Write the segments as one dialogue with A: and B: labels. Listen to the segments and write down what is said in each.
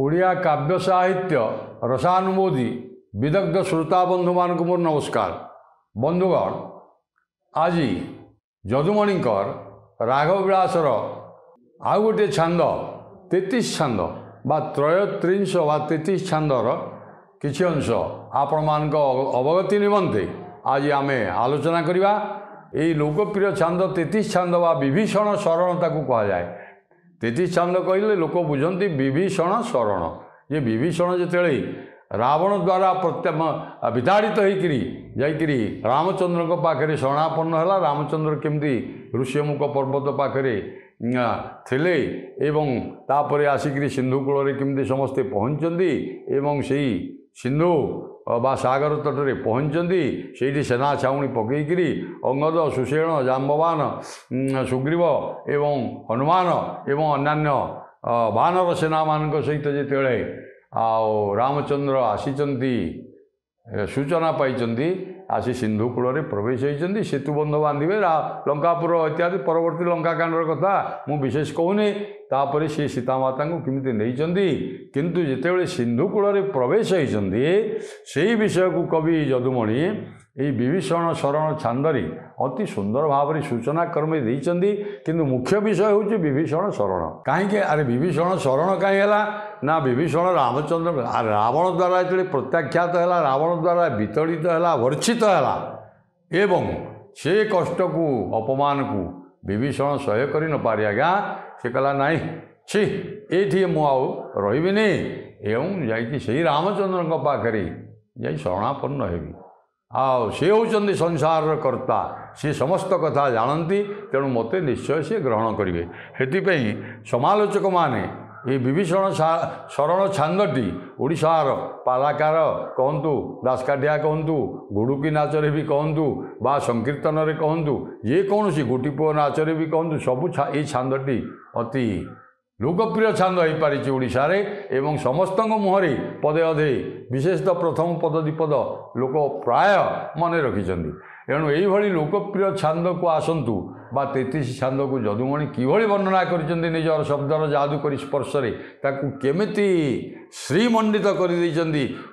A: ओडिया काव्य साहित्य रसानुभूति विदग्ध श्रोता बंधु मानक मोर नमस्कार। बंधुगण आज जदुमणिकर राघव विलासर आउ गोटे छांद 33 छांद बा त्रयोत्रिंश बा 33 छांदर किछि अंश आपण मानक अवगति निमंते आज आमे आलोचना करिबा। एई लोकप्रिय छांद 33 छांद बा विभीषण शरण ताकू कहा जाए। 33 छांद कहले लोक बुझंती विभीषण शरण। ये विभीषण जेतेले रावण द्वारा विताड़ित होइकरी जाइकरी रामचंद्र को पाखरे शरणापन्न है। रामचंद्र केमती ऋष्यमुख पर्वत पाखरे थिले एवं तापरे आसिकरी सिंधु कूल केमती समस्ते पहुँचती एवं सेई सिंधु बा सागर तटरे पहुँचती से सेना छाउणी पकईकरी अंगद सुषेण जाम्बवान सुग्रीव एवं हनुमान एवं अन्यान्य वानर सेना मान सहित जिते रामचंद्र आसीचंती सूचना पाई आसी सिंधु कूल प्रवेश होती सेतुबंध बांधे लंकापुर इत्यादि परवर्ती लंकाकांडर कथा मु विशेष कहूनी। तापर सी सीतामाता को किमिति नहीं किंतु जितेबाला सिंधु कूल प्रवेश होती से विषय को कवि जदुमणि यही विभीषण शरण छांदरी अति सुंदर भाव में सूचना कर्मे देइचंदी। किंतु मुख्य विषय हूँ विभीषण शरण। कहीं अरे विभीषण शरण कहीं ना विभीषण रामचंद्र रावण द्वारा जो प्रत्याख्यात है रावण द्वारा वितड़ित है वर्षित है एवं से कष्ट को अपमान को विभीषण सह्य कर न पारि आज्ञा से कहला नाई छि ये मुझे रही एवं जा रामचंद्र पाखे जा शरणापन्न हेबी। आओ सी होचंदी संसार कर्ता सी समस्त कथा जानती तेणु मते निश्चय सी ग्रहण करेंगे। हेतिपई समालोचक माने ये विभीषण शरण छांदटी ओडिशार पालाकार कहतु दासकाठिया कहतु गुड़ुकी नाचरे भी कहतु बा संकीर्तन रे कहतु ये कौन सी गोटीपुओ नाचरे भी कहतु सबू ये छांदटी अति लोकप्रिय छांद हो पारी ओडिशा रे एवं समस्त मुहरे पदे अधे विशेषतः प्रथम पद द्विपद लोक प्राय मन रखिंट। एणु यही लोकप्रिय छांद को आसतु बा 33 छांद को जदुमणि किभଳି वर्णना करिसेंती निजर शब्दर जादूकरी स्पर्श ताकू केमिति श्रीमंडित कर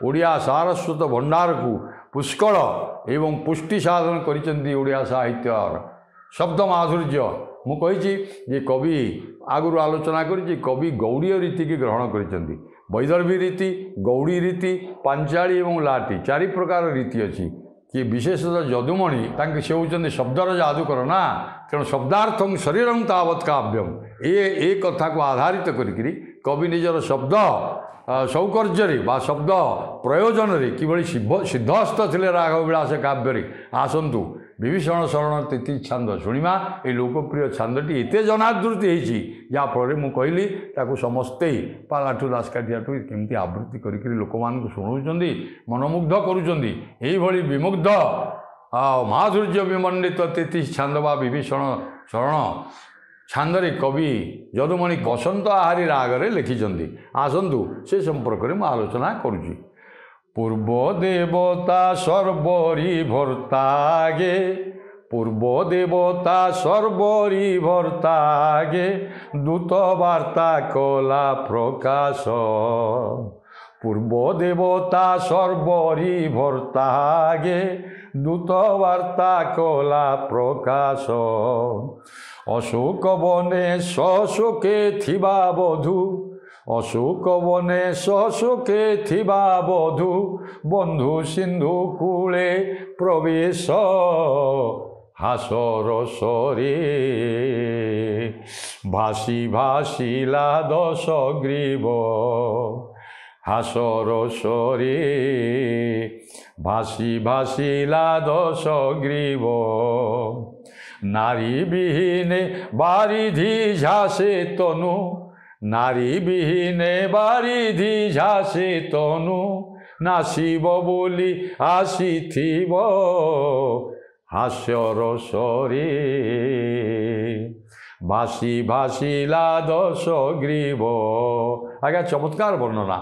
A: ओडिया सारस्वत भंडार को पुष्कल एवं पुष्टि साधन करिसेंती ओडिया साहित्यर शब्द माधुर्य। मु कही जे कवि आगुरी आलोचना करी कवि गौड़ीय रीति की ग्रहण करिसेंती। वैदर्भी रीति गौड़ी रीति पांचाली एवं लाटी 4 प्रकार रीति अच्छी कि विशेषतः जदुमणि से होती शब्दर जादूकर ना तेणु शब्दार्थं शरीरं तावत् काव्यम ए कथा को आधारित करी कवि निजर शब्द सौकर्य बा शब्द प्रयोजन किभଳି सिद्धहस्त थिले राघव विलास काव्य आसतु विभीषण शरण 33 छांद शुणा। ये लोकप्रिय छांदटी एत जनादृति होती जहाँफल मुझे कहली ताकू समस्ते पालाठू दासकाठियाठू केमती आवृत्ति करी लोक मान शुणाऊँच मनमुग्ध करुँच विमुग्ध माधुर्य विमंडित 33 छांद बा विभीषण शरण छांदरे कवि जदुमणि बसंत आहारी रागरे लिखिं। आसतु से संपर्क में मैं आलोचना करुँची। पूर्व देवता सर्वरी भर्तागे पूर्व देवता सर्वरी भर्तागे दूत वार्ता कला प्रकाश पूर्व देवता सर्वरी भर्तागे दूत वार्ता कला प्रकाश अशोक बने शोके थिबा बधू अशोक बने शोके थिबा बधू बंधु सिंधु कूले प्रवेश हासर सरे भासी भासीला 10 ग्रीव हासर सरे भासी भासीला 10 ग्रीव नारी विहीने बारिधि झासे तनु नारी विहीने बारिधि झासे तनु नासिब बोली आसीथिब हास्यर सरे भासी भासीला 10 ग्रीव। आज्ञा चमत्कार वर्णना।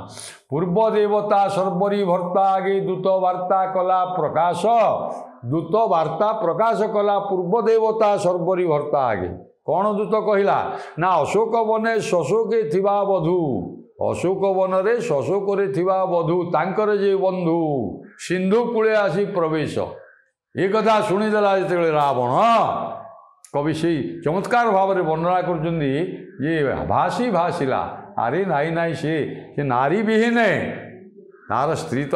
A: पूर्व देवता सर्वरी भर्ता आगे दूत वार्ता कला प्रकाश दूत वार्ता प्रकाश कला पूर्व देवता सर्वरी भर्ता आगे कौन दूत कहला ना अशोक बने शशोके थिबा बधू ଅଶୋକ ବନରେ ଶଶୋକରେ ଥିବା ବଧୂ ତାଙ୍କର ଯେ ବନ୍ଧୁ ସିନ୍ଧୁ କୂଳେ ଆସି ପ୍ରବେଶ। ଏ କଥା ଶୁଣିଦେଲା ଯେତେବେଳେ ରାବଣ, କବି ସେଇ ଚମତ୍କାର ଭାବରେ ବର୍ଣ୍ଣନା କରୁଛନ୍ତି ଯେ ଭାସିଲା। ଆରେ ନାଇଁ ସେ ନାରୀ ବିହୀନେ, ତାର ସ୍ତ୍ରୀ ତ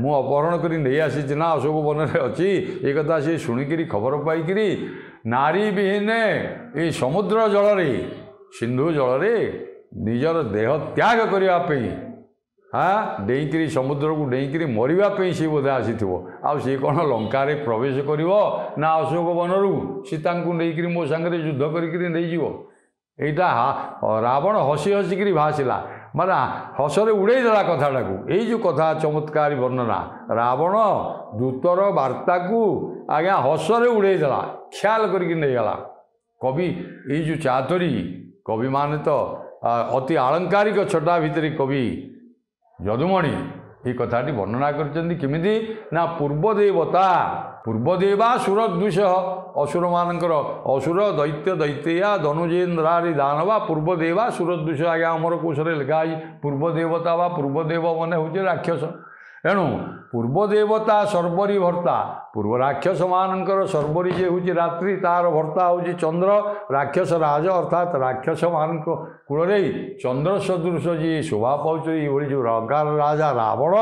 A: ମୁଁ ଅପହରଣ କରି ନେଇ ଆସିଛି ନା ଅଶୋକ ବନରେ ଅଛି, ଏ କଥା ସେ ଶୁଣିକିରି ଖବର ପାଇକିରି ନାରୀ ବିହୀନେ ଏଇ ସମୁଦ୍ର ଜଳରେ ସିନ୍ଧୁ ଜଳରେ ନିଜର ଦେହ ତ୍ୟାଗ କରିବା ପାଇଁ ଡେଇଁକିରି ସମୁଦ୍ରକୁ ଡେଇଁକିରି ମରିବା ପାଇଁ ସେ ବୋଧେ ଆସିଥିବ। ଆଉ ସେ କ'ଣ ଲଙ୍କାରେ ପ୍ରବେଶ କରିବ ନା ଅଶୋକ ବନରୁ ସୀତାଙ୍କୁ ନେଇକିରି ମୋ ସାଙ୍ଗରେ ଯୁଦ୍ଧ କରିକିରି ନେଇଯିବ? ଏଇଟା ରାବଣ ହସିକିରି ଭାସିଲା, ମାନେ ହସରେ ଉଡ଼େଇ ଦେଲା କଥାଟାକୁ। ଏଇ ଯେଉଁ କଥା ଚମତ୍କାରୀ ବର୍ଣ୍ଣନା, ରାବଣ ଦୂତର ବାର୍ତ୍ତାକୁ ଆଜ୍ଞା ହସରେ ଉଡ଼େଇ ଦେଲା, ଖ୍ୟାଲ କରିକି ନେଇଗଲା। କବି ଏଇ ଯେଉଁ ଚାତୁରୀ, କବିମାନେ ତ ଅତି ଆଳଙ୍କାରିକ ଛଟା ଭିତରେ କବି ଯଦୁମଣି এই কথাটি বর্ণনা করছেন কেমিতি না ପୂର୍ବଦେବା ସୁରଦୃଶ ଅସୁରମାନଙ୍କର ଅସୁର ଦୈତ୍ୟ ଦୈତ୍ୟା ଧନୁଜେନ୍ଦ୍ରାରି ଦାନବା ପୂର୍ବଦେବା ସୁରଦୃଶ। ଆଜ୍ଞା ଅମର କୋଶରେ ଲେଖା ହେଇଛି ପୂର୍ବଦେବତା ବା ପୂର୍ବଦେବ ମାନେ ହେଉଛି ରାକ୍ଷସ। ଏଣୁ ପୂର୍ବଦେବତା ସର୍ବରି ଭର୍ତ୍ତା, ପୂର୍ବ ରାକ୍ଷସମାନଙ୍କର ସର୍ବରି ଯେ ହେଉଛି ରାତ୍ରି, ତାର ଭର୍ତ୍ତା ହେଉଛି ଚନ୍ଦ୍ର। ରାକ୍ଷସ ରାଜ ଅର୍ଥାତ୍ ରାକ୍ଷସମାନଙ୍କ କୂଳରେ ଚନ୍ଦ୍ର ସଦୃଶ ଯିଏ ଶୋଭା ପାଉଛନ୍ତି, ଏଇଭଳି ଯେଉଁ ଲଙ୍କାର ରାଜା ରାବଣ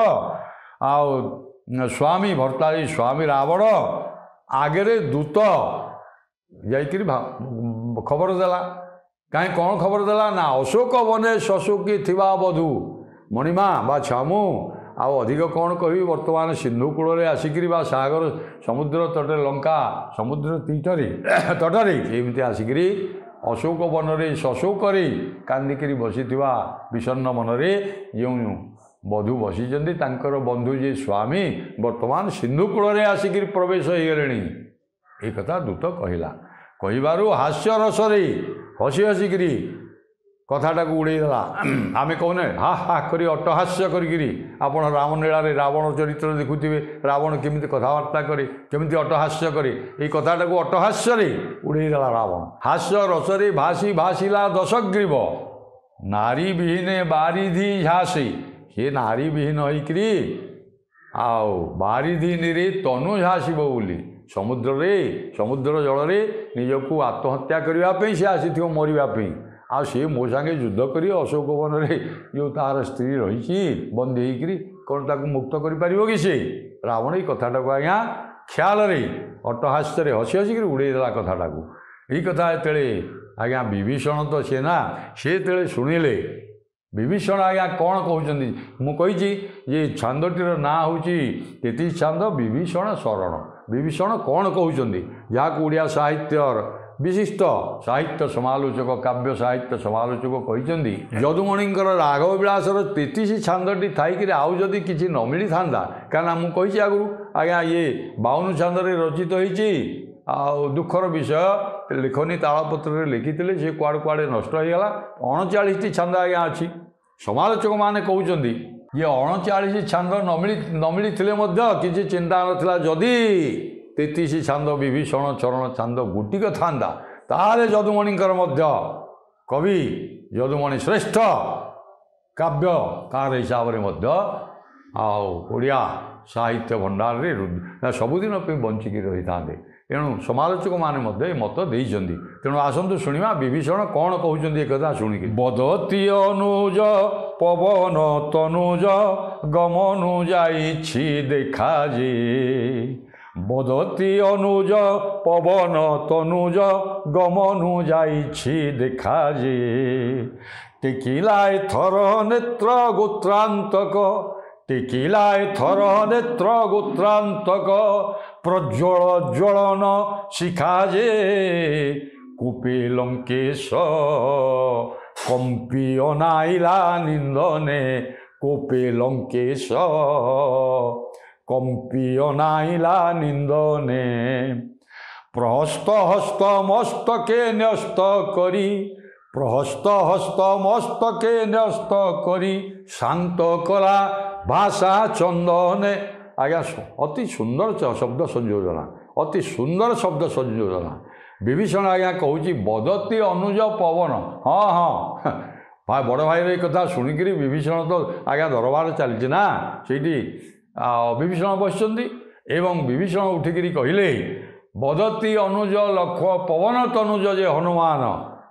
A: ଆଉ ସ୍ୱାମୀ ଭର୍ତ୍ତା ସ୍ୱାମୀ ରାବଣ ଆଗରେ ଦୂତ ଯାଇକିରି ଖବର ଦେଲା। କାହିଁ କ'ଣ ଖବର ଦେଲା ନା ଅଶୋକ ବନେ ଶଶୋକୀ ଥିବା ବଧୂ ମଣିମା ବା ଛାମୁ। ଆଉ ଅଧିକ କ'ଣ କହିବି, ବର୍ତ୍ତମାନ ସିନ୍ଧୁ କୂଳରେ ଆସିକିରି ବା ସାଗର ସମୁଦ୍ର ତଟରେ ଲଙ୍କା ସମୁଦ୍ର ତଟରେ ଏମିତି ଆସିକିରି ଅଶୋକ ବନରେ ଶଶୋକରେ କାନ୍ଦିକିରି ବସିଥିବା ବିଷଣ୍ଣ ମନରେ ଯେଉଁ ବଧୂ ବସିଛନ୍ତି ତାଙ୍କର ବନ୍ଧୁ ଯେ ସ୍ୱାମୀ ବର୍ତ୍ତମାନ ସିନ୍ଧୁ କୂଳରେ ଆସିକିରି ପ୍ରବେଶ ହୋଇଗଲେଣି। ଏ କଥା ଦୂତ କହିଲା। କହିବାରୁ ହାସ୍ୟ ରସରେ ହସିକିରି କଥାଟାକୁ ଉଡ଼େଇ ଦେଲା। ଆମେ କହୁନେ ହା କରି ଅଟ୍ଟହାସ୍ୟ କରିକିରି, ଆପଣ ରାମଲୀଳାରେ ରାବଣ ଚରିତ୍ର ଦେଖୁଥିବେ, ରାବଣ କେମିତି କଥାବାର୍ତ୍ତା କରେ, କେମିତି ଅଟ୍ଟହାସ୍ୟ କରେ, ଏଇ କଥାଟାକୁ ଅଟ୍ଟହାସ୍ୟରେ ଉଡ଼େଇ ଦେଲା ରାବଣ। ହାସ୍ୟ ରସରେ ଭାସିଲା ଦଶଗ୍ରୀବ, ନାରୀ ବିହୀନେ ବାରିଧି ଝାସି। ସେ ନାରୀ ବିହୀନ ହୋଇକିରି ଆଉ ବାରିଧିନୀରେ ତନୁ ଝାସିବ ବୋଲି ସମୁଦ୍ର ଜଳରେ ନିଜକୁ ଆତ୍ମହତ୍ୟା କରିବା ପାଇଁ ସେ ଆସିଥିବ, ମରିବା ପାଇଁ। ଆଉ ସେ ମୋ ସାଙ୍ଗେ ଯୁଦ୍ଧ କରି ଅଶୋକ ବନରେ ଯେଉଁ ତାର ସ୍ତ୍ରୀ ରହିଛି ବନ୍ଦୀ ହେଇକିରି କ'ଣ ତାକୁ ମୁକ୍ତ କରିପାରିବ କି ସେ? ରାବଣ ଏଇ କଥାଟାକୁ ଆଜ୍ଞା ଖ୍ୟାଲରେ ଅଟ୍ଟହାସ୍ୟରେ ହସିକିରି ଉଡ଼େଇ ଦେଲା କଥାଟାକୁ। ଏଇ କଥା ଯେତେବେଳେ ଆଜ୍ଞା ବିଭୀଷଣ ତ ସେ ନା, ସେ ଯେତେବେଳେ ଶୁଣିଲେ, ବିଭୀଷଣ ଆଜ୍ଞା କ'ଣ କହୁଛନ୍ତି ମୁଁ କହିଛି ଯେ ଛାନ୍ଦଟିର ନାଁ ହେଉଛି 33 ଛାନ୍ଦ ବିଭୀଷଣ ଶରଣ। ବିଭୀଷଣ କ'ଣ କହୁଛନ୍ତି, ଯାହାକୁ ଓଡ଼ିଆ ସାହିତ୍ୟର ବିଶିଷ୍ଟ ସାହିତ୍ୟ ସମାଲୋଚକ, କାବ୍ୟ ସାହିତ୍ୟ ସମାଲୋଚକ କହିଛନ୍ତି, ଯଦୁମଣିଙ୍କର ରାଘବ ବିଳାସର 33 ଛାନ୍ଦଟି ଥାଇକିରି ଆଉ ଯଦି କିଛି ନ ମିଳିଥାନ୍ତା, କାହିଁକିନା ମୁଁ କହିଛି ଆଗରୁ ଆଜ୍ଞା ଇଏ 52 ଛାନ୍ଦରେ ରଚିତ ହେଇଛି। ଆଉ ଦୁଃଖର ବିଷୟ, ଲେଖନୀ ତାଳପତ୍ରରେ ଲେଖିଥିଲେ, ସେ କୁଆଡ଼େ ନଷ୍ଟ ହୋଇଗଲା। 39ଟି ଛାନ୍ଦ ଆଜ୍ଞା ଅଛି। ସମାଲୋଚକମାନେ କହୁଛନ୍ତି ଯେ 39 ଛାନ୍ଦ ନ ମିଳିଥିଲେ ମଧ୍ୟ କିଛି ଚିନ୍ତା ନଥିଲା, ଯଦି 33 ଛାନ୍ଦ ବିଭୀଷଣ ଚରଣ ଛାନ୍ଦ ଗୋଟିକ ଥାନ୍ତା, ତାହେଲେ ଯଦୁମଣିଙ୍କର ମଧ୍ୟ କବି ଯଦୁମଣି ଶ୍ରେଷ୍ଠ କାବ୍ୟକାର ହିସାବରେ ମଧ୍ୟ ଆଉ ଓଡ଼ିଆ ସାହିତ୍ୟ ଭଣ୍ଡାରରେ ସବୁଦିନ ପାଇଁ ବଞ୍ଚିକି ରହିଥାନ୍ତେ। ଏଣୁ ସମାଲୋଚକମାନେ ମଧ୍ୟ ଏ ମତ ଦେଇଛନ୍ତି। ତେଣୁ ଆସନ୍ତୁ ଶୁଣିବା ବିଭୀଷଣ କ'ଣ କହୁଛନ୍ତି ଏ କଥା ଶୁଣିକି। ବଦତି ଅନୁଜ ପବନ ତନୁଜ ଗମନୁ ଯାଇଛି ଦେଖା ଯେ, ବଦତି ଅନୁଜ ପବନ ତନୁଜ ଗମନୁ ଯାଇଛି ଦେଖା ଯେ, ଟିକିଲାଏ ଥର ନେତ୍ର ଗୋତ୍ରାନ୍ତକ, ଟିକିଲାଏ ଥର ନେତ୍ର ଗୋତ୍ରାନ୍ତକ, ପ୍ରଜ୍ୱଳ ଜ୍ୱଳନ ଶିଖା ଯେ, କୂପେ ଲଙ୍କେଶ କମ୍ପି ଅନାଇଲା ନିନ୍ଦନେ, କୂପେ ଲଙ୍କେଶ କମ୍ପି ଅନାଇଲା ନିନ୍ଦନେ। ପ୍ରହସ୍ତ ହସ୍ତ ମସ୍ତକେ ନ୍ୟସ୍ତ କରି, ପ୍ରହସ୍ତ ହସ୍ତ ମସ୍ତକେ ନ୍ୟସ୍ତ କରି, ଶାନ୍ତ କଲା ଭାଷା ଚନ୍ଦନେ। ଆଜ୍ଞା ଅତି ସୁନ୍ଦର ଶବ୍ଦ ସଂଯୋଜନା, ଅତି ସୁନ୍ଦର ଶବ୍ଦ ସଂଯୋଜନା। ବିଭୀଷଣ ଆଜ୍ଞା କହୁଛି ବଦତି ଅନୁଜ ପବନ। ହଁ भाई बड़ भाई एक कथा शुणिक विभीषण तो आज्ञा दरबार चलती ना ସେଇଠି विभीषण बसଛନ୍ତି एवं विभीषण उठिकी कहले बदती अनुज लक्ष पवन तनुज जे हनुमान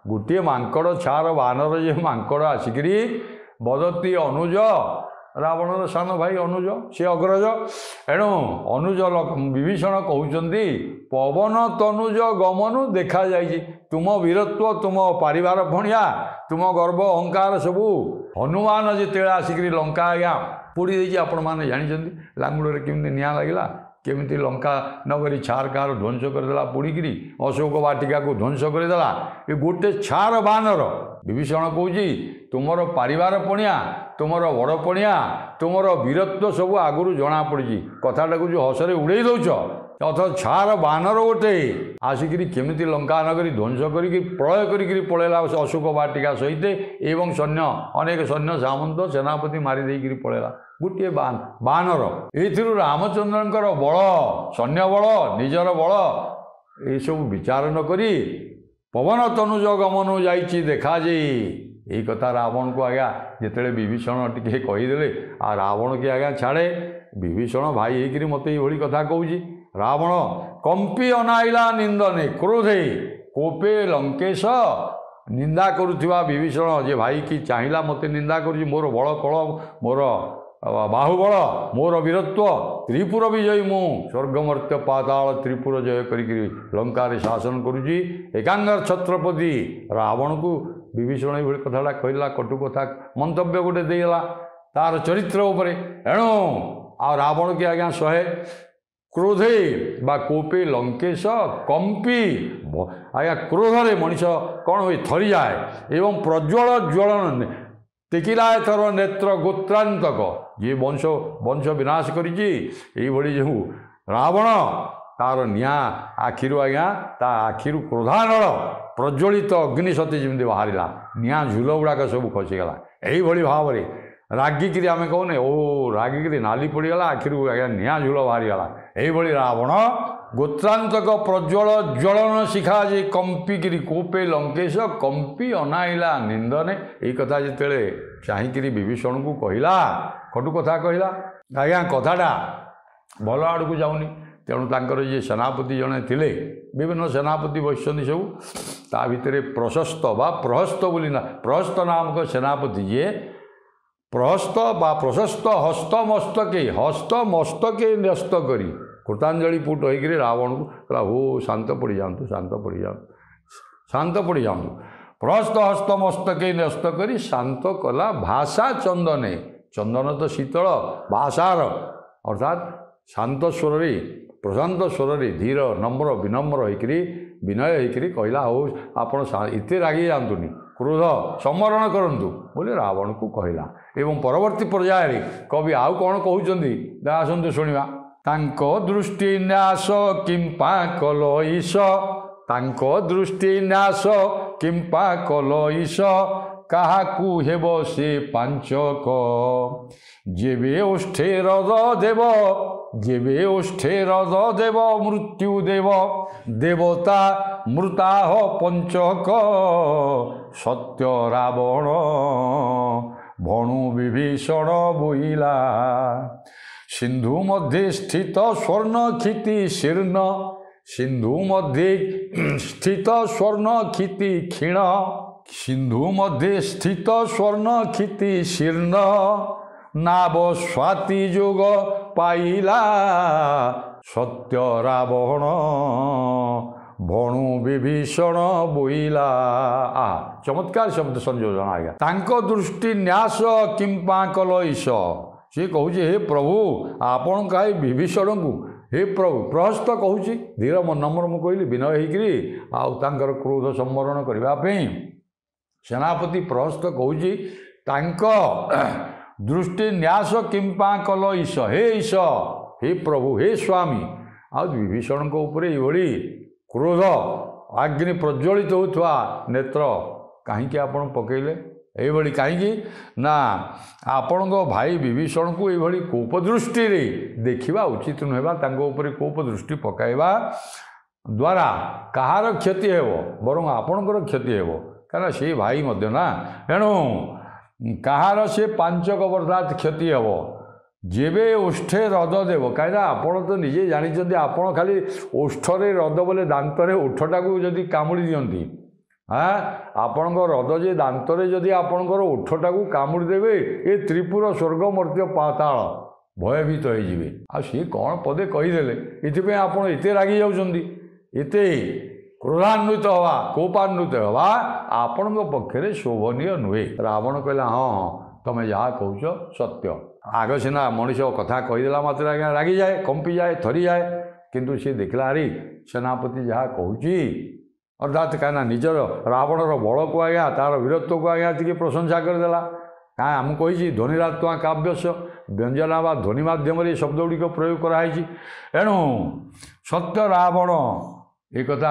A: गोटे मांकड़ छार बानर जे मांकड़ आसिकी बदती अनुज रावणर सान भाई अनुज सी अग्रज एणु अनुज विभीषण कहते पवन तनुज गमनु देखा जाइए तुम वीरत्व तुम पारिवार भणिया तुम गर्व अहंकार सबू हनुमान जिते आसिक लंका आज्ञा पोड़ी देती आपण मैंने जानते लांगुड़े केमी निआ लगला केमी लंका नगरी छार कार ध्वंस करदेला पोड़िकी अशोक वाटिका को ध्वंस करदेला ये गोटे छार बानर विभीषण कौच तुमर पारिवार पणिया तुमर बड़ पणिया तुमर वीरत्व सब आगुरी जना पड़ी कथाटा को जो हसरे उड़े दौच अथ छार बानर गोटे आसिकी केमी लंका नगरी ध्वंस करके प्रलय करके पलैला अशोक वाटिका सहित एवं सैन्य अनेक सैन्य सामंत सेनापति मारिदेक पलैला गोटे बानर एथिरु रामचंद्रंकर बल सैन्य बल निजर बल ये सब विचार न करी पवन तनुज गमनु जाइछि देखा जे यही कथा रावण को आज्ञा जिते विभीषण टिके कहीदे आ रावण के आज्ञा छाड़े विभीषण भाई होकर मत ये कथा कहूँ रावण कंपी अनाइला निंदने क्रोधे कोपे लंकेश निंदा करुवा विभीषण जे भाई कि चाहिला मत निंदा कर मोर बल कल मोर बाहुबल मोर वीरत्व त्रिपुर विजयी मु स्वर्गमर्त्य पाताल त्रिपुर जय करी लंकार शासन करुची एकांगर छत्रपति रावण को विभीषण ये कथाटा कहला कटु कथा मंतव्य गोटे देला तार चरित्र उपरे एणु आ रावण के आज्ञा सहे क्रोधे बा कोपे लंकेश कंपी आज्ञा क्रोधरे मनीष कौन हुए थरी जाए एवं प्रज्वल ज्वलन टेकिलाए थर नेत्र गोत्रांतक ये वंश वंश विनाश करी जो रावण तार निआ आखिरु आज्ञा ता आखिरु क्रोधानल प्रज्वलित अग्नि सती जमी बाहर निआ झुल गुड़ाक सब खसीगला यही भाव में रागिकी आम कहने ओ रागिकी नाली पड़गला आखिरु आज्ञा निआ झुल बाहरीगला यही रावण गोत्रांतक प्रज्वल ज्वलन शिखा जे कंपिकी कोपे लंकेश कंपी अनाइला निंदने यही कथा जिते चाहिकी विभीषण को कहला कटु कथा कहला आज्ञा कथाटा भल आड़ को जाऊनी तेणु तांकर ये सेनापति जड़े थिले विभिन्न सेनापति बसुँच सब ता भितर प्रशस्त बा प्रहस्त बोली ना प्रहस्त नामक सेनापति जे प्रहस्त बा प्रशस्त हस्त मस्तके न्यस्त करी कृतांजलि पुट होकर रावण को कहला हो शांत पड़ जातु शांत पड़ जातु प्रहस्त हस्त मस्तके न्यस्त करी शांत कला भाषा चंदने चंदन तो शीतल भाषार अर्थात शांत स्वर प्रशांत स्वर धीर नम्र विनम्र होकर विनय होकर कहला हो आपण इतने रागी जातुनि क्रोध सम्मरण करंतु बोले रावण को कहला एवं परवर्ती पर्याय कवि आउ कौन कहते आसतु शुणा तांको दृष्टि न्यास किंपा कल ईश तांको दृष्टि न्यास किंपा कल ईश काहाकू हेब से पांचक जेबे ओष्ठे रद देव जेबे ओष्ठे रद देव मृत्यु देव देवता मृताह पंचक सत्य रावण भणु विभीषण बोइला सिंधु मध्य स्थित स्वर्ण क्षिति शीर्ण सिंधु मध्य स्थित स्वर्ण क्षिति क्षीण सिंधु मध्य स्थित स्वर्ण क्षिति शीर्ण नाव स्वाति जोग पाइला सत्य रावण भणु विभीषण बोइला चमत्कार शब्द संयोजन आज्ञा तांको दृष्टि न्यास किंपा कल ईश सी कहूँ हे प्रभु आपण कहीं विभीषण को हे प्रभु प्रहस्त कहूँ धीर नम्र मु कहली विनय होकर आउर क्रोध सम्मरण करने सेनापति प्रहस्त कहूँ दृष्टि न्यास किंपा कल ईश हे प्रभु हे स्वामी आ विभीषण को ऊपर ये क्रोध अग्नि प्रज्वलित होता नेत्र कहीं आपण पकईले ये कहीं ना आपण भाई विभीषण को ये कोप दृष्टि देखा उचित नुहे कोप दृष्टि पकाइबा द्वारा कहार क्षति हेब बरं आपणकर क्षति हेब କାରଣ ସେ ଭାଇ ମଧ୍ୟ ନା। ଏଣୁ କାହାର ସେ 5 କବରଦାତ କ୍ଷତି ହେବ। ଯେବେ ଓଷ୍ଠେ ରଦ ଦେବ, କାହିଁକିନା ଆପଣ ତ ନିଜେ ଜାଣିଛନ୍ତି, ଆପଣ ଖାଲି ଓଷ୍ଠରେ ରଦ ବୋଲେ ଦାନ୍ତରେ ଓଠଟାକୁ ଯଦି କାମୁଡ଼ି ଦିଅନ୍ତି, ଆପଣଙ୍କ ରଦ ଯେ ଦାନ୍ତରେ ଯଦି ଆପଣଙ୍କର ଓଠଟାକୁ କାମୁଡ଼ି ଦେବେ, ଏ ତ୍ରିପୁର ସ୍ୱର୍ଗ ମର୍ତ୍ତ୍ୟ ପାତାଳ ଭୟଭୀତ ହେଇଯିବେ। ଆଉ ସିଏ କ'ଣ ପଦେ କହିଦେଲେ, ଏଥିପାଇଁ ଆପଣ ଏତେ ରାଗି ଯାଉଛନ୍ତି, ଏତେ କ୍ରୋଧାନ୍ୱିତ ହେବା, କୋପାନ୍ୱିତ ହେବା ଆପଣଙ୍କ ପକ୍ଷରେ ଶୋଭନୀୟ ନୁହେଁ। ରାବଣ କହିଲା, ହଁ ହଁ ତମେ ଯାହା କହୁଛ ସତ୍ୟ। ଆଗ ସିନା ମଣିଷ କଥା କହିଦେଲା ମାତ୍ରେ ଆଜ୍ଞା ରାଗିଯାଏ, କମ୍ପିଯାଏ, ଥରିଯାଏ, କିନ୍ତୁ ସେ ଦେଖିଲା ଆରେ ସେନାପତି ଯାହା କହୁଛି, ଅର୍ଥାତ୍ କାହିଁକିନା ନିଜର ରାବଣର ବଳକୁ ଆଜ୍ଞା, ତା'ର ବୀରତ୍ୱକୁ ଆଜ୍ଞା ଟିକେ ପ୍ରଶଂସା କରିଦେଲା। କାହିଁ ଆମକୁ କହିଛି ଧ୍ୱନିରାତ୍ମା କାବ୍ୟସ୍ୟ, ବ୍ୟଞ୍ଜନା ବା ଧ୍ୱନି ମାଧ୍ୟମରେ ଏ ଶବ୍ଦ ଗୁଡ଼ିକ ପ୍ରୟୋଗ କରାହେଇଛି। ଏଣୁ ସତ୍ୟ ରାବଣ ଏ କଥା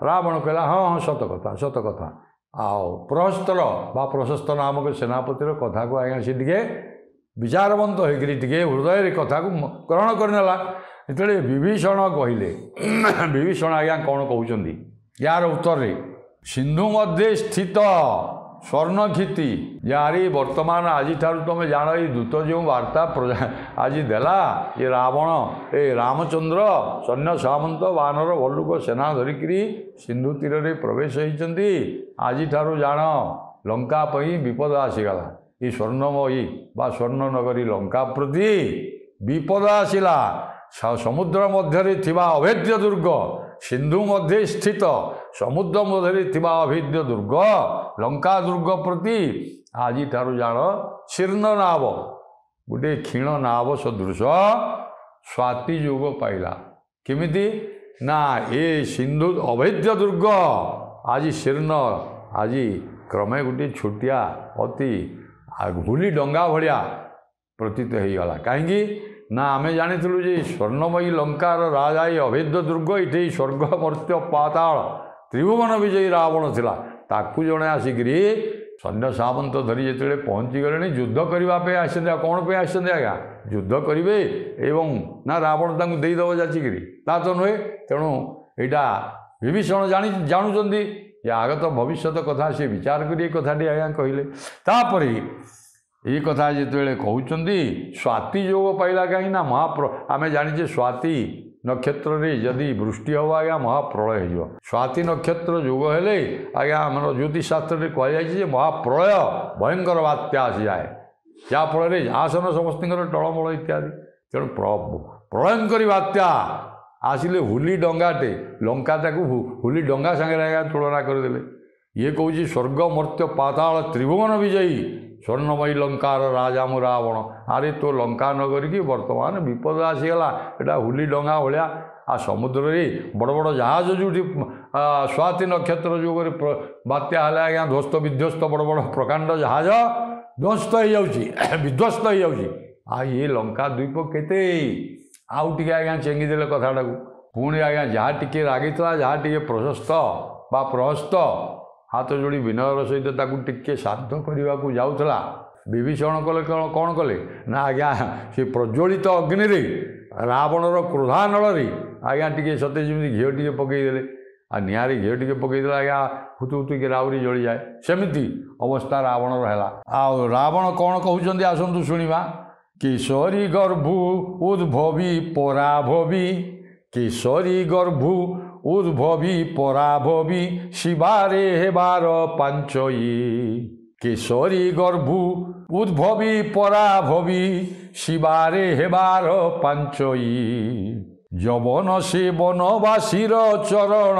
A: ରାବଣ କହିଲା, ହଁ ହଁ ସତ କଥା ସତ କଥା। ଆଉ ପ୍ରହସ୍ତର ବା ପ୍ରଶସ୍ତ ନାମକ ସେନାପତିର କଥାକୁ ଆଜ୍ଞା ସେ ଟିକେ ବିଚାରବନ୍ତ ହେଇକରି ଟିକେ ହୃଦୟରେ କଥାକୁ ଗ୍ରହଣ କରିନେଲା। ଯେତେବେଳେ ବିଭୀଷଣ କହିଲେ, ବିଭୀଷଣ ଆଜ୍ଞା କ'ଣ କହୁଛନ୍ତି ୟାର ଉତ୍ତରରେ, ସିନ୍ଧୁ ମଧ୍ୟରେ ସ୍ଥିତ ସ୍ୱର୍ଣ୍ଣକ୍ଷିତି ଯାହାରି ବର୍ତ୍ତମାନ ଆଜିଠାରୁ ତୁମେ ଜାଣ, ଏଇ ଦୂତ ଯେଉଁ ବାର୍ତ୍ତା ଆଜି ଦେଲା, ଏ ରାବଣ ଏ ରାମଚନ୍ଦ୍ର ସୈନ୍ୟ ସାମନ୍ତ ବାନର ଭଲ୍ଲୁକ ସେନା ଧରିକିରି ସିନ୍ଧୁ ତୀରରେ ପ୍ରବେଶ ହେଇଛନ୍ତି। ଆଜିଠାରୁ ଜାଣ ଲଙ୍କା ପାଇଁ ବିପଦ ଆସିଗଲା। ଏ ସ୍ୱର୍ଣ୍ଣମୟୀ ବା ସ୍ୱର୍ଣ୍ଣନଗରୀ ଲଙ୍କା ପ୍ରତି ବିପଦ ଆସିଲା। ସମୁଦ୍ର ମଧ୍ୟରେ ଥିବା ଅଭେଦ୍ୟ ଦୁର୍ଗ, ସିନ୍ଧୁ ମଧ୍ୟରେ ସ୍ଥିତ ସମୁଦ୍ର ମଧ୍ୟରେ ଥିବା ଅଭେଦ୍ୟ ଦୁର୍ଗ ଲଙ୍କା ଦୁର୍ଗ ପ୍ରତି ଆଜିଠାରୁ ଜାଣ ଶୀର୍ଣ୍ଣ ନାବ, ଗୋଟିଏ କ୍ଷୀଣ ନାବ ସଦୃଶ ସ୍ୱାତି ଯୋଗ ପାଇଲା। କେମିତି ନା ଏ ସିନ୍ଧୁ ଅଭେଦ୍ୟ ଦୁର୍ଗ ଆଜି ଶୀର୍ଣ୍ଣ, ଆଜି କ୍ରମେ ଗୋଟିଏ ଛୋଟିଆ ଅତି ହୁଲି ଡଙ୍ଗା ଭଳିଆ ପ୍ରତୀତ ହେଇଗଲା। କାହିଁକି ନା ଆମେ ଜାଣିଥିଲୁ ଯେ ସ୍ୱର୍ଣ୍ଣମୟୀ ଲଙ୍କାର ରାଜା ଏ ଅଭେଦ୍ୟ ଦୁର୍ଗ, ଏଠି ସ୍ୱର୍ଗ ମର୍ତ୍ତ୍ୟ ପାତାଳ ତ୍ରିଭୁବନ ବିଜୟୀ ରାବଣ ଥିଲା। ତାକୁ ଜଣେ ଆସିକିରି ସୈନ୍ୟ ସାମନ୍ତ ଧରି ଯେତେବେଳେ ପହଞ୍ଚିଗଲେଣି, ଯୁଦ୍ଧ କରିବା ପାଇଁ ଆସିଛନ୍ତି। ଆଉ କ'ଣ ପାଇଁ ଆସିଛନ୍ତି ଆଜ୍ଞା? ଯୁଦ୍ଧ କରିବେ ଏବଂ ନା ରାବଣ ତାଙ୍କୁ ଦେଇଦେବ ଯାଚିକିରି? ତା ତ ନୁହେଁ। ତେଣୁ ଏଇଟା ବିଭୀଷଣ ଜାଣୁଛନ୍ତି ଯେ ଆଗତ ଭବିଷ୍ୟତ କଥା ସେ ବିଚାର କରି ଏ କଥାଟି ଆଜ୍ଞା କହିଲେ। ତାପରେ ଏ କଥା ଯେତେବେଳେ କହୁଛନ୍ତି ସ୍ୱାତି ଯୋଗ ପାଇଲା, କାହିଁକି ନା ଆମେ ଜାଣିଛେ ସ୍ୱାତି ନକ୍ଷତ୍ରରେ ଯଦି ବୃଷ୍ଟି ହେବ ଆଜ୍ଞା ମହାପ୍ରଳୟ ହେଇଯିବ। ସ୍ୱାତି ନକ୍ଷତ୍ର ଯୋଗ ହେଲେ ଆଜ୍ଞା ଆମର ଜ୍ୟୋତିଷଶାସ୍ତ୍ରରେ କୁହାଯାଇଛି ଯେ ମହାପ୍ରଳୟ ଭୟଙ୍କର ବାତ୍ୟା ଆସିଯାଏ, ଯାହାଫଳରେ ଆସନ ସମସ୍ତଙ୍କର ଟଳମଳ ଇତ୍ୟାଦି। ତେଣୁ ପ୍ରଳୟଙ୍କରୀ ବାତ୍ୟା ଆସିଲେ ହୁଲି ଡଙ୍ଗାଟେ, ଲଙ୍କାଟାକୁ ହୁଲି ଡଙ୍ଗା ସାଙ୍ଗରେ ଆଜ୍ଞା ତୁଳନା କରିଦେଲେ। ଇଏ କହୁଛି ସ୍ୱର୍ଗ ମର୍ତ୍ତ୍ୟ ପାତାଳ ତ୍ରିଭୁବନ ବିଜୟୀ ସ୍ୱର୍ଣ୍ଣମୟୀ ଲଙ୍କାର ରାଜା ମୁଁ ରାବଣ। ଆରେ ତୋ ଲଙ୍କା ନଗରୀକି ବର୍ତ୍ତମାନ ବିପଦ ଆସିଗଲା। ଏଇଟା ହୁଲି ଡଙ୍ଗା ଭଳିଆ। ଆଉ ସମୁଦ୍ରରେ ବଡ଼ ବଡ଼ ଜାହାଜ ଯେଉଁଠି ସ୍ୱାତି ନକ୍ଷତ୍ର ଯୋଗରେ ବାତ୍ୟା ହେଲେ ଆଜ୍ଞା ଧ୍ୱସ୍ତ ବିଧ୍ୱସ୍ତ ବଡ଼ ବଡ଼ ପ୍ରକାଣ୍ଡ ଜାହାଜ ଧ୍ୱସ୍ତ ହେଇଯାଉଛି, ବିଧ୍ୱସ୍ତ ହେଇଯାଉଛି। ଆଉ ଇଏ ଲଙ୍କା ଦ୍ୱୀପ କେତେ? ଆଉ ଟିକେ ଆଜ୍ଞା ଚେଙ୍ଗିଦେଲେ କଥାଟାକୁ। ପୁଣି ଆଜ୍ଞା ଯାହା ଟିକେ ରାଗିଥିଲା, ଯାହା ଟିକେ ପ୍ରଶସ୍ତ ବା ପ୍ରହସ୍ତ ହାତ ଯୋଡ଼ି ବିନୟର ସହିତ ତାକୁ ଟିକେ ଶାନ୍ତ କରିବାକୁ ଯାଉଥିଲା, ବିଭୀଷଣ କଲେ କ'ଣ କଲେ ନା ଆଜ୍ଞା ସେ ପ୍ରଜ୍ୱଳିତ ଅଗ୍ନିରେ ରାବଣର କ୍ରୋଧାନଳରେ ଆଜ୍ଞା ଟିକେ ସତେ ଯେମିତି ଘିଅ ଟିକେ ପକାଇଦେଲେ। ଆଉ ନିଆଁରେ ଘିଅ ଟିକେ ପକାଇଦେଲେ ଆଜ୍ଞା ହୁତୁ ହୁତୁକି ଆହୁରି ଜଳିଯାଏ, ସେମିତି ଅବସ୍ଥା ରାବଣର ହେଲା। ଆଉ ରାବଣ କ'ଣ କହୁଛନ୍ତି ଆସନ୍ତୁ ଶୁଣିବା। କେଶରୀ ଗର୍ଭୁ ଉଦ୍ଭବୀ ପରାଭବୀ, କେଶରୀ ଗର୍ଭୁ ଉଦ୍ଭବୀ ପରାଭବୀ ଶିବାରେ ହେବାର ପାଞ୍ଚଇ। କେଶରୀ ଗର୍ଭୁ ଉଦ୍ଭବୀ ପରାଭବୀ ଶିବାରେ ହେବାର ପାଞ୍ଚଇ। ଯବନ ସେ ବନବାସୀର ଚରଣ,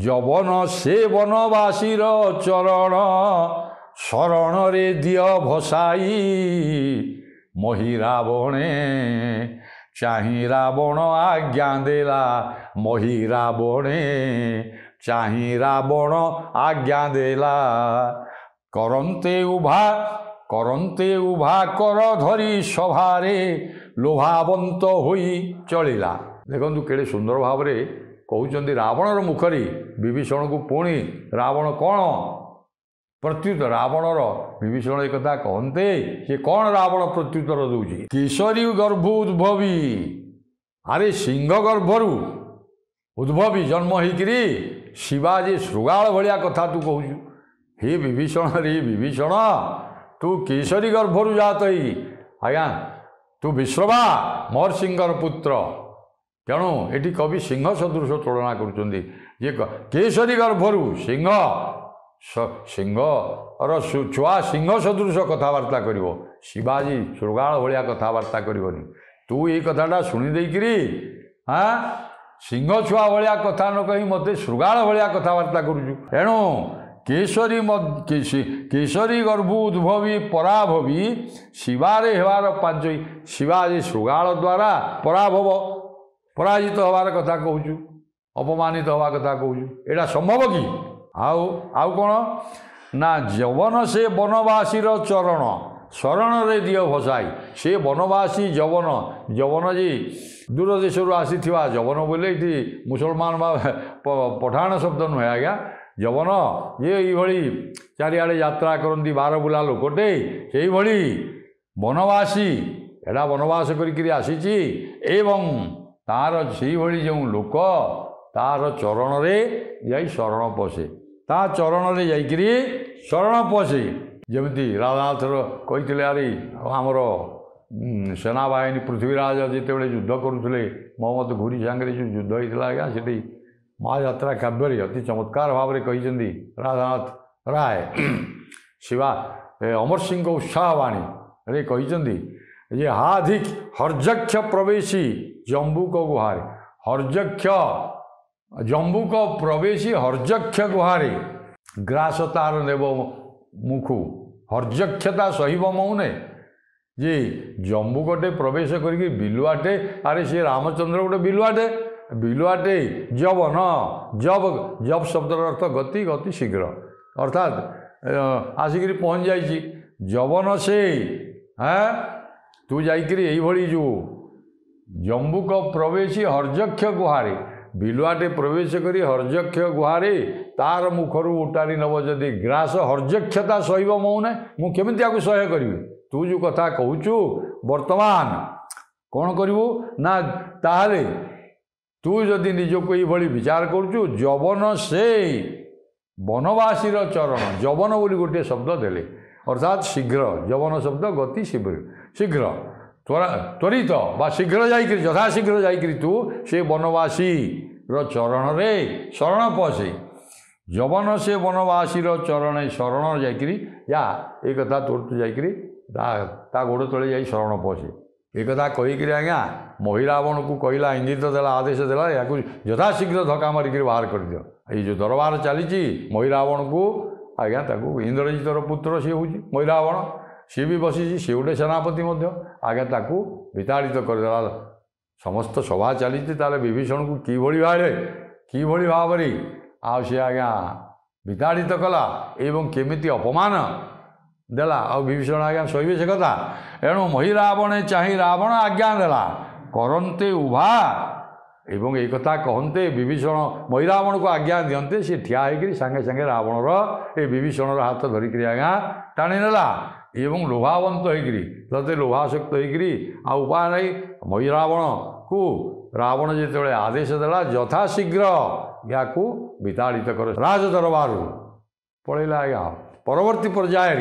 A: ଯବନ ସେ ବନବାସୀର ଚରଣ ଶରଣରେ ଦିଅ ଭସାଇ। ମହି ରାବଣେ ଚାହିଁ ରାବଣ ଆଜ୍ଞା ଦେଲା, ମହି ରାବଣେ ଚାହିଁ ରାବଣ ଆଜ୍ଞା ଦେଲା। କରନ୍ତେ ଉଭା କର ଧରି ସଭାରେ ଲୋଭାବନ୍ତ ହୋଇ ଚଳିଲା। ଦେଖନ୍ତୁ କେଡ଼େ ସୁନ୍ଦର ଭାବରେ କହୁଛନ୍ତି ରାବଣର ମୁଖରେ ବିଭୀଷଣକୁ। ପୁଣି ରାବଣ କ'ଣ ପ୍ରତ୍ୟୁତ୍ତର, ରାବଣର ବିଭୀଷଣ ଏ କଥା କହନ୍ତେ ସେ କ'ଣ ରାବଣ ପ୍ରତ୍ୟୁତ୍ତର ଦେଉଛି। କେଶରୀ ଗର୍ଭ ଉଦ୍ଭବୀ, ଆରେ ସିଂହ ଗର୍ଭରୁ ଉଦ୍ଭବୀ ଜନ୍ମ ହେଇକିରି ଶିବା ଯେ ଶୃଗାଳ ଭଳିଆ କଥା ତୁ କହୁଛୁ। हे विभीषण रे विभीषण तू केशरी गर्भरु जात आज्ञा तू विश्रवा महर्षिंकर पुत्र तेणु ये कवि सिंह सदृश तुलना करुँचे ये केशरी गर्भरु सिंह सिंह छुआ सिंह सदृश कथबार्ता कर शिवाजी शृगाल भाया कथबार्ता करनी तू ये कथाटा शुणी देकरी हाँ सिंह छुआ भाया कथा न कही मत शृगाल भाया कथबार्ता करुचु एणु केशरी केशरी गर्भ उद्भवी पराभवी शिवारे हेबार पांच शिवाजी शृगाल द्वारा पराभव पराजित हबार कथा कहूँ अपमानित हवा कथा कहूँ यहाँ संभव कि आउ कौन ना जवन से वनवासी चरण शरण रे दिय भसाई से वनवासी जवन जवन जी दूर देश आसी जवन बोले ये मुसलमान पठाण शब्द नुहे आज्ञा जवन ये ये चारिआडे यात्रा करती बार बुला लोकटे से वनवासी एडा वनवास करी आसी एवं तार से जो लोक तार चरण रे जाई शरण पशे ता चरण रे जाइकरी शरण पशे जमी राधानाथ कही अरे आमर सेनाबाहिनी पृथ्वीराज जिते युद्ध करुले मोहम्मद घुरी सांगे जो युद्ध होता आज्ञा से महायात्रा काव्य अति चमत्कार भाव में कही राधानाथ राय शिवा अमर सिंह उत्साहवाणी रे कही ये हाधिक हर्जक्ष प्रवेशी जम्बुक गुहारे हर्जक्ष जम्बुक प्रवेशी हर्जक्ष गुहारे ग्रास तार नेब मुखु हर्जक्षता सहिब मौने जे जम्बुकटे प्रवेश करके बिलुआटे अरे सी रामचंद्र गोटे बिलुआटे बिलुआटे जवन जब जब शब्दर अर्थ गति गति शीघ्र अर्थात आसिक पहुँच जाइए जवन से हाँ तू जाइकरी यही जो जम्बुक प्रवेशी हर्जक्ष गुहारे बिलुआटे प्रवेश करी हर्जक्ष गुहारे तार मुखर उतारी नब जदि ग्रास हर्जक्षता सहिब मौने मुझे आपको सह्य करी तू जो कथा कहूचु वर्तमान कौन करू ना ताहले तू जदि निजको ये विचार करुचु जवन से वनवासी चरण जवन बोली गोटे शब्द देले अर्थात शीघ्र जवन शब्द गति शीघ्र त्वरित बा शीघ्र जाइकरी यथाशीघ्र जाइकरी तू से वनवासी चरण रे शरण पशे जवन से वनवासी चरण शरण जाइकरी या एक कथा तोर तू जाइकरी ता गोड़ तले जाई शरण पशे एक कथा कहीकि आज्ञा महिरावण को कहला इंगित देला आदेश देला या यथाशीघ्र धक्का मारिक बाहर कर दियो ये जो दरबार चली महिरावण को आज्ञा इंद्रजितर पुत्र सी हूँ महिरावण सी भी बसी सी गोटे सेनापति आज्ञा ताकू विताड़ित करदेला समस्त सभा चली विभीषण को कि भाव सी आज्ञा विताड़ित कला एवं केमिति अपमान देला आ विभीषण आज्ञा सही से कथा एणु महिरावणे चाहे रावण आज्ञा देला करते उभा एवं एक कथा कहते विभीषण महिरावण को आज्ञा दियंते सी ठिया होकर सांगे सांगे रावणर ए विभीषणर हाथ धरिक आज्ञा टाणी नेला एवं लोभावंत होकर तते लोभासक्त होकर आ उपाय नहीं महिरावण को रावण जिते आदेश देला यथाशीघ्र या विताड़ित कर राज दरबार पलैला आज्ञा परवर्ती पर्याय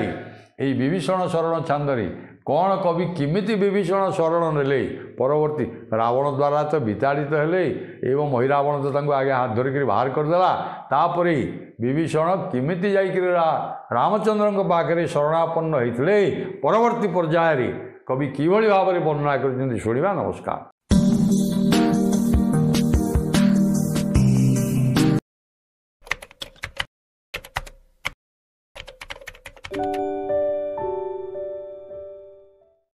A: यही विभीषण शरण छांदरी कौन कवि किमिति विभीषण शरण नेले परवर्ती रावण द्वारा तो विताड़ित हेले एवं महिरावण तो तांको आगे हाथ धरिक बाहर करदेला तापर विभीषण किमिति जाइकरी रामचंद्र पाखे शरणापन्न होते परवर्ती पर्याय कवि किभଳି भाव वर्णना कर शुणा नमस्कार।